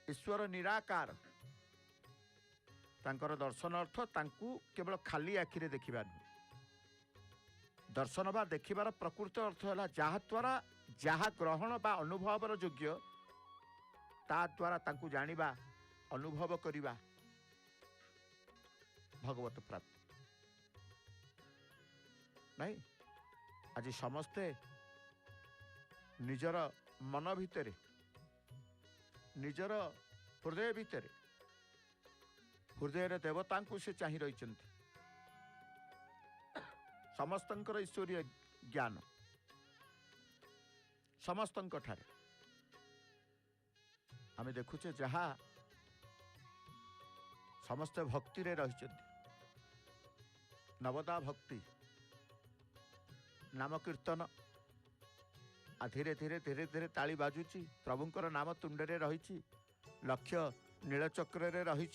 ईश्वर निराकार तांकर दर्शन अर्थ तांकू केवल खाली आखिरे देखिबा दर्शन बा देखिबार प्रकृत अर्थ है जहा द्वारा जहा ग्रहण बा अनुभवर योग्य ता द्वारा तांकू जानिबा अनुभव करिबा भगवत प्राप्ति नहीं। आज समस्ते निजर मन भितर निजर हृदय भितर हृदय देवता को से चाहि रही समस्तंकर ईश्वरीय ज्ञान समस्तंक ठारे आम देखुचे जहा समस्ते भक्ति रे रही नवदा भक्ति नाम कीर्तन धीरे धीरे धीरे धीरे ताली बाजुची प्रभुंकर नाम तुंडे रही लक्ष्य नीलचक्र रही।